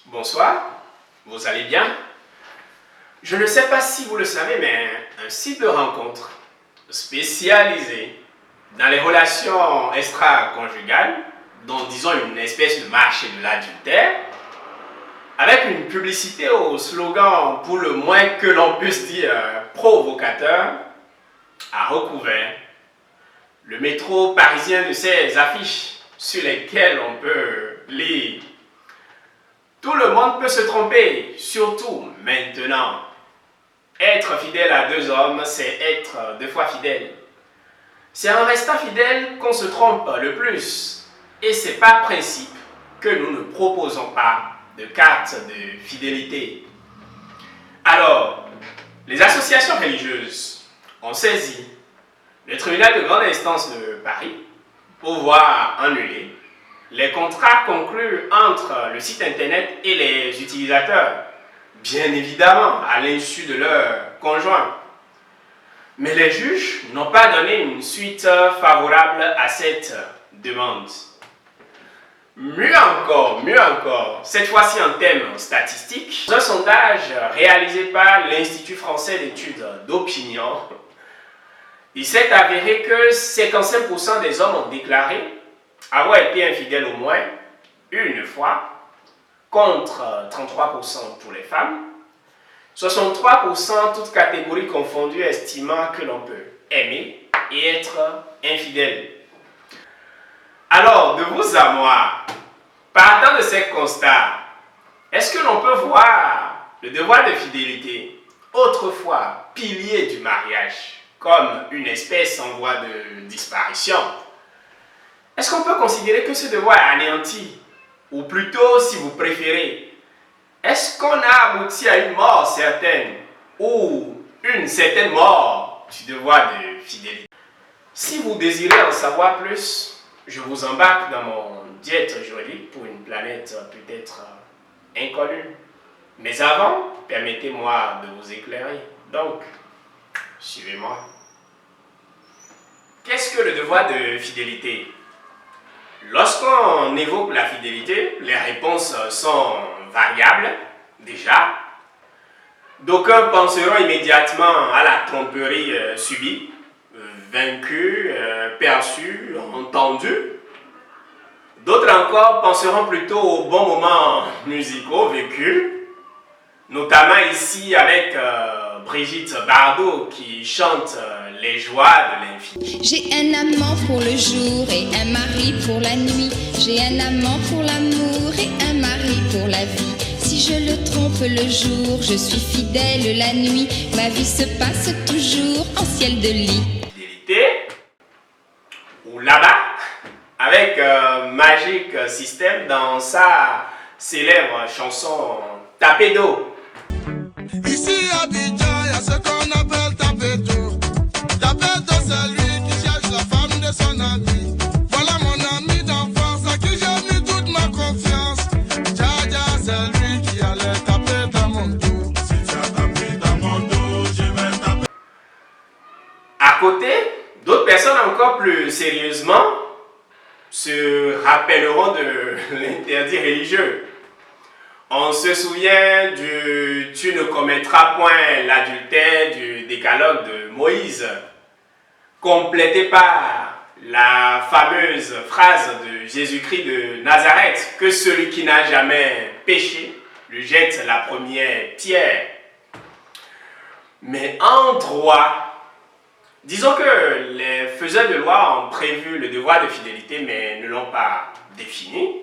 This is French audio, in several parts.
Bonsoir, vous allez bien? Je ne sais pas si vous le savez, mais un site de rencontre spécialisé dans les relations extra-conjugales, dont disons une espèce de marché de l'adultère, avec une publicité au slogan pour le moins que l'on puisse dire provocateur, a recouvert le métro parisien de ses affiches sur lesquelles on peut lire: tout le monde peut se tromper, surtout maintenant. Être fidèle à deux hommes, c'est être deux fois fidèle. C'est en restant fidèle qu'on se trompe le plus. Et c'est par principe que nous ne proposons pas de carte de fidélité. Alors, les associations religieuses ont saisi le tribunal de grande instance de Paris pour voir annuler les contrats conclus entre le site internet et les utilisateurs, bien évidemment à l'insu de leur conjoint. Mais les juges n'ont pas donné une suite favorable à cette demande. Mieux encore, cette fois-ci en termes statistiques, dans un sondage réalisé par l'Institut français d'études d'opinion, il s'est avéré que 55% des hommes ont déclaré avoir été infidèles au moins une fois, contre 33% pour les femmes, 63% toutes catégories confondues estimant que l'on peut aimer et être infidèle. Alors, de vous à moi, partant de ces constats, est-ce que l'on peut voir le devoir de fidélité, autrefois pilier du mariage, comme une espèce en voie de disparition? Est-ce qu'on peut considérer que ce devoir est anéanti? Ou plutôt, si vous préférez, est-ce qu'on a abouti à une mort certaine ou une certaine mort du devoir de fidélité? Si vous désirez en savoir plus, je vous embarque dans mon diète juridique pour une planète peut-être inconnue. Mais avant, permettez-moi de vous éclairer. Donc, suivez-moi. Qu'est-ce que le devoir de fidélité? Lorsqu'on évoque la fidélité, les réponses sont variables, déjà. D'aucuns penseront immédiatement à la tromperie subie, vaincue, perçue, entendue. D'autres encore penseront plutôt aux bons moments musicaux vécus, notamment ici avec Brigitte Bardot qui chante les joies de l'infini. J'ai un amant pour le jour et un mari pour la nuit. J'ai un amant pour l'amour et un mari pour la vie. Si je le trompe le jour, je suis fidèle la nuit. Ma vie se passe toujours en ciel de lit. Fidélité, ou là-bas, avec Magic System dans sa célèbre chanson Tapé d'eau. Ici à Abidjan, il y a ce qu'on appelle taper d'eau. Taper d'eau, c'est lui qui cherche la femme de son ami. Voilà mon ami d'enfance à qui j'ai mis toute ma confiance. Dja, c'est lui qui allait taper dans mon dos. Si tu as tapé dans mon dos, je vais taper. À côté, d'autres personnes encore plus sérieusement se rappelleront de l'interdit religieux. On se souvient du « tu ne commettras point l'adultère » du décalogue de Moïse, complété par la fameuse phrase de Jésus-Christ de Nazareth que celui qui n'a jamais péché lui jette la première pierre. Mais en droit, disons que les faiseurs de loi ont prévu le devoir de fidélité mais ne l'ont pas défini.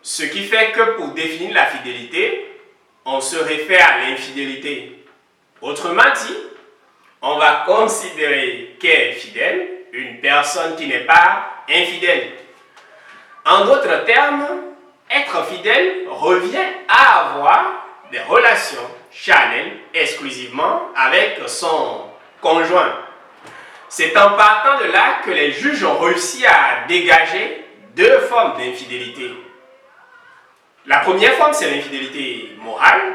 Ce qui fait que pour définir la fidélité, on se réfère à l'infidélité. Autrement dit, on va considérer qu'est fidèle une personne qui n'est pas infidèle. En d'autres termes, être fidèle revient à avoir des relations charnelles exclusivement avec son conjoint. C'est en partant de là que les juges ont réussi à dégager deux formes d'infidélité. La première forme, c'est l'infidélité morale,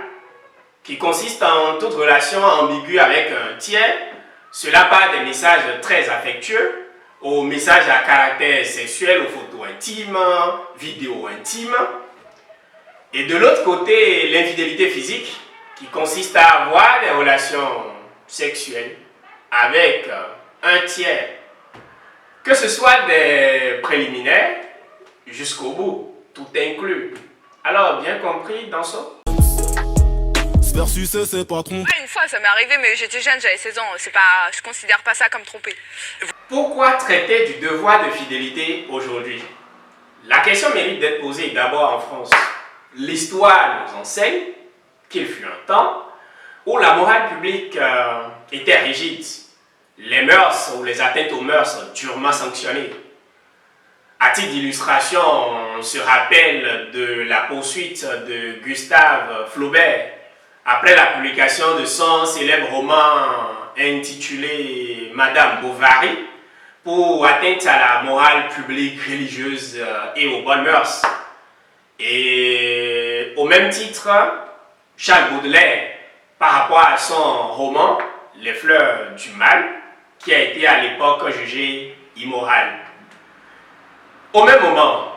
qui consiste en toute relation ambiguë avec un tiers, cela par des messages très affectueux, aux messages à caractère sexuel, aux photos intimes, vidéos intimes. Et de l'autre côté, l'infidélité physique, qui consiste à avoir des relations sexuelles avec un tiers, que ce soit des préliminaires jusqu'au bout, tout inclus. Alors, bien compris, Danso? Se faire sucer, c'est pas tromper. Ouais, une fois, ça m'est arrivé, mais j'étais jeune, j'avais 16 ans. C'est pas, je considère pas ça comme tromper. Pourquoi traiter du devoir de fidélité aujourd'hui? La question mérite d'être posée d'abord en France. L'histoire nous enseigne qu'il fut un temps où la morale publique était rigide, les mœurs ou les atteintes aux mœurs durement sanctionnées. À titre d'illustration, on se rappelle de la poursuite de Gustave Flaubert après la publication de son célèbre roman intitulé Madame Bovary pour atteinte à la morale publique religieuse et aux bonnes mœurs. Et au même titre, Charles Baudelaire, par rapport à son roman Les fleurs du mal, qui a été à l'époque jugé immoral. Au même moment,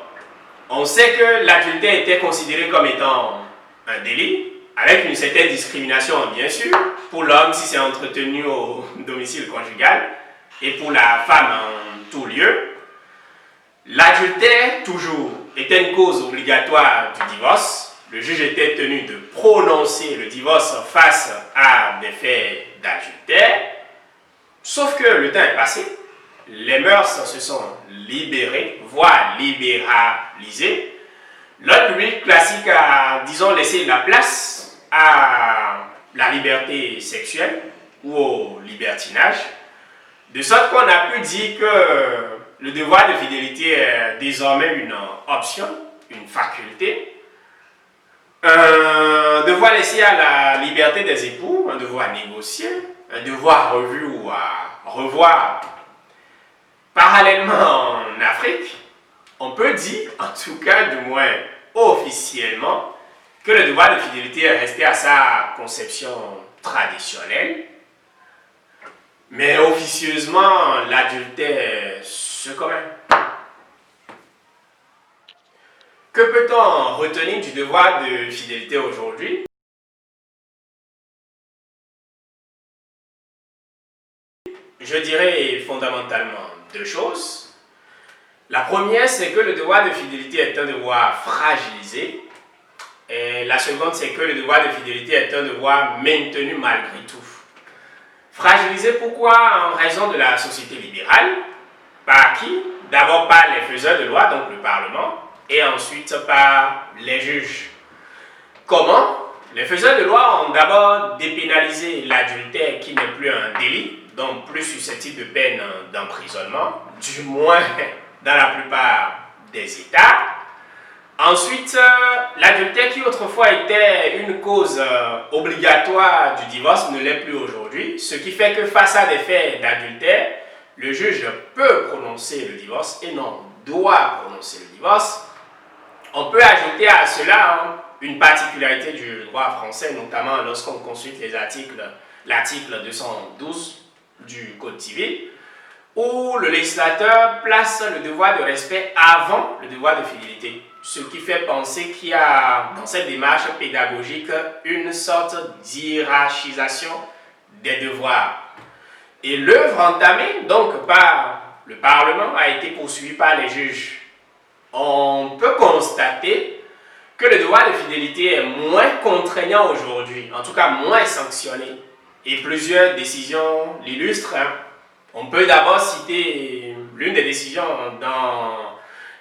on sait que l'adultère était considéré comme étant un délit, avec une certaine discrimination bien sûr, pour l'homme si c'est entretenu au domicile conjugal, et pour la femme en tout lieu. L'adultère, toujours, était une cause obligatoire du divorce. Le juge était tenu de prononcer le divorce face à des faits d'adultère. Sauf que le temps est passé, les mœurs se sont libérées, voire libéralisées. L'ordre public classique a, disons, laissé la place à la liberté sexuelle ou au libertinage, de sorte qu'on a pu dire que le devoir de fidélité est désormais une option, une faculté, un devoir laissé à la liberté des époux, un devoir négocié, un devoir revu ou à revoir. Parallèlement en Afrique, on peut dire, en tout cas du moins officiellement, que le devoir de fidélité est resté à sa conception traditionnelle, mais officieusement l'adultère se commet. Que peut-on retenir du devoir de fidélité aujourd'hui? Je dirais fondamentalement deux choses. La première, c'est que le devoir de fidélité est un devoir fragilisé. Et la seconde, c'est que le devoir de fidélité est un devoir maintenu malgré tout. Fragilisé pourquoi? En raison de la société libérale. Par qui? D'abord par les faiseurs de loi, donc le Parlement, et ensuite par les juges. Comment? Les faiseurs de loi ont d'abord dépénalisé l'adultère qui n'est plus un délit, donc plus susceptible de peine d'emprisonnement, du moins dans la plupart des États. Ensuite, l'adultère qui autrefois était une cause obligatoire du divorce ne l'est plus aujourd'hui, ce qui fait que face à des faits d'adultère, le juge peut prononcer le divorce et non doit prononcer le divorce. On peut ajouter à cela une particularité du droit français, notamment lorsqu'on consulte l'article 212 du Code civil, où le législateur place le devoir de respect avant le devoir de fidélité. Ce qui fait penser qu'il y a dans cette démarche pédagogique une sorte d'hiérarchisation des devoirs. Et l'œuvre entamée donc par le Parlement a été poursuivie par les juges. On peut constater que le devoir de fidélité est moins contraignant aujourd'hui, en tout cas moins sanctionné. Et plusieurs décisions l'illustrent. On peut d'abord citer l'une des décisions dans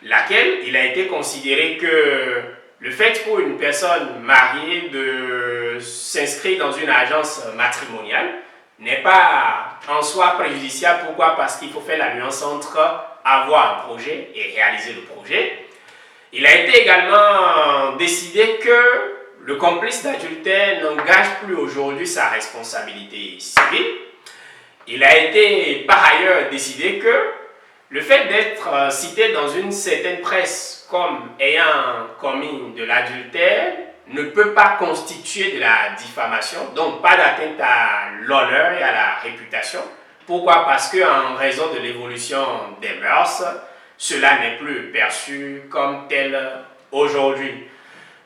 laquelle il a été considéré que le fait pour une personne mariée de s'inscrire dans une agence matrimoniale n'est pas en soi préjudiciable. Pourquoi? Parce qu'il faut faire la nuance entre avoir un projet et réaliser le projet. Il a été également décidé que le complice d'adultère n'engage plus aujourd'hui sa responsabilité civile. Il a été par ailleurs décidé que le fait d'être cité dans une certaine presse comme ayant commis de l'adultère ne peut pas constituer de la diffamation, donc pas d'atteinte à l'honneur et à la réputation. Pourquoi? Parce qu'en raison de l'évolution des mœurs, cela n'est plus perçu comme tel aujourd'hui.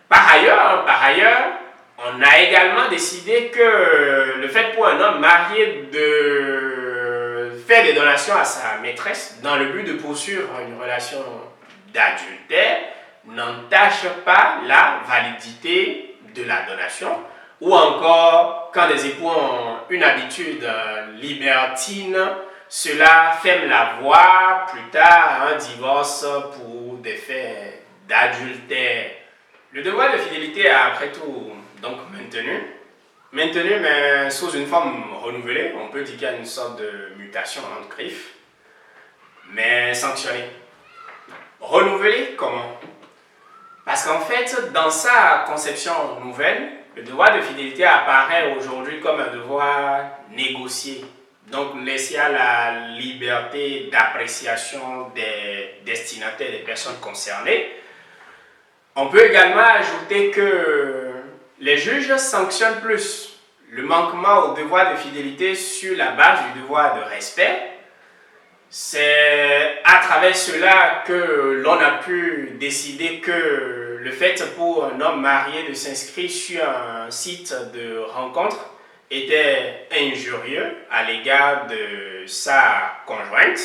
Par ailleurs, on a également décidé que le fait pour un homme marié de faire des donations à sa maîtresse dans le but de poursuivre une relation d'adultère n'entache pas la validité de la donation, ou encore quand des époux ont une habitude libertine, cela ferme la voie plus tard à un divorce pour des faits d'adultère. Le devoir de fidélité est après tout donc maintenu mais sous une forme renouvelée. On peut dire qu'il y a une sorte de mutation entre griffes, mais sanctionné. Renouvelé comment? Parce qu'en fait, dans sa conception nouvelle, le devoir de fidélité apparaît aujourd'hui comme un devoir négocié, donc laissé à la liberté d'appréciation des destinataires, des personnes concernées. On peut également ajouter que les juges sanctionnent plus le manquement au devoir de fidélité sur la base du devoir de respect. C'est à travers cela que l'on a pu décider que le fait pour un homme marié de s'inscrire sur un site de rencontre était injurieux à l'égard de sa conjointe.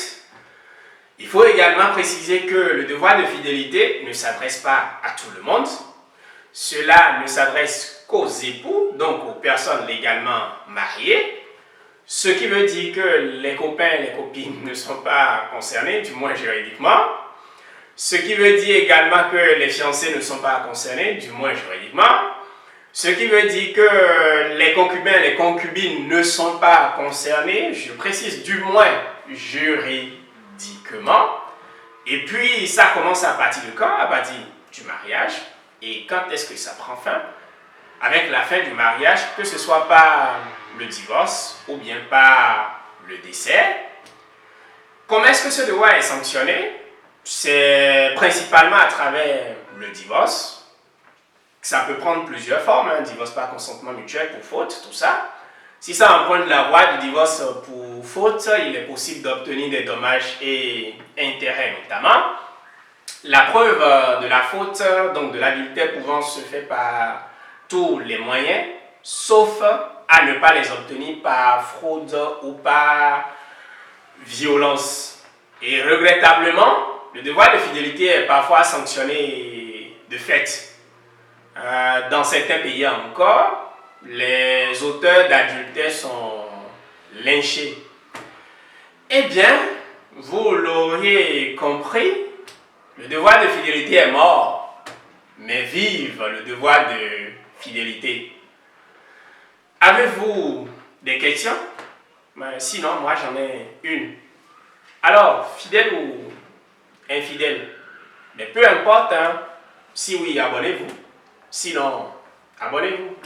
Il faut également préciser que le devoir de fidélité ne s'adresse pas à tout le monde. Cela ne s'adresse qu'aux époux, donc aux personnes légalement mariées. Ce qui veut dire que les copains et les copines ne sont pas concernés, du moins juridiquement. Ce qui veut dire également que les fiancés ne sont pas concernés, du moins juridiquement. Ce qui veut dire que les concubins et les concubines ne sont pas concernés, je précise du moins juridiquement. Et puis ça commence à partir de quand? À partir du mariage. Et quand est-ce que ça prend fin? Avec la fin du mariage, que ce soit par le divorce ou bien par le décès. Comment est-ce que ce devoir est sanctionné? C'est principalement à travers le divorce. Ça peut prendre plusieurs formes, divorce par consentement mutuel pour faute, tout ça. Si ça emprunte la voie du divorce pour faute, il est possible d'obtenir des dommages et intérêts notamment. La preuve de la faute, donc de l'adultère, pouvant se faire par tous les moyens, sauf à ne pas les obtenir par fraude ou par violence. Et regrettablement, le devoir de fidélité est parfois sanctionné de fait. Dans certains pays encore, les auteurs d'adultère sont lynchés. Eh bien, vous l'auriez compris, le devoir de fidélité est mort, mais vive le devoir de fidélité. Avez-vous des questions? Sinon, moi j'en ai une. Alors, fidèle ou infidèle? Mais peu importe, si oui, abonnez-vous. Sinon, abonnez-vous.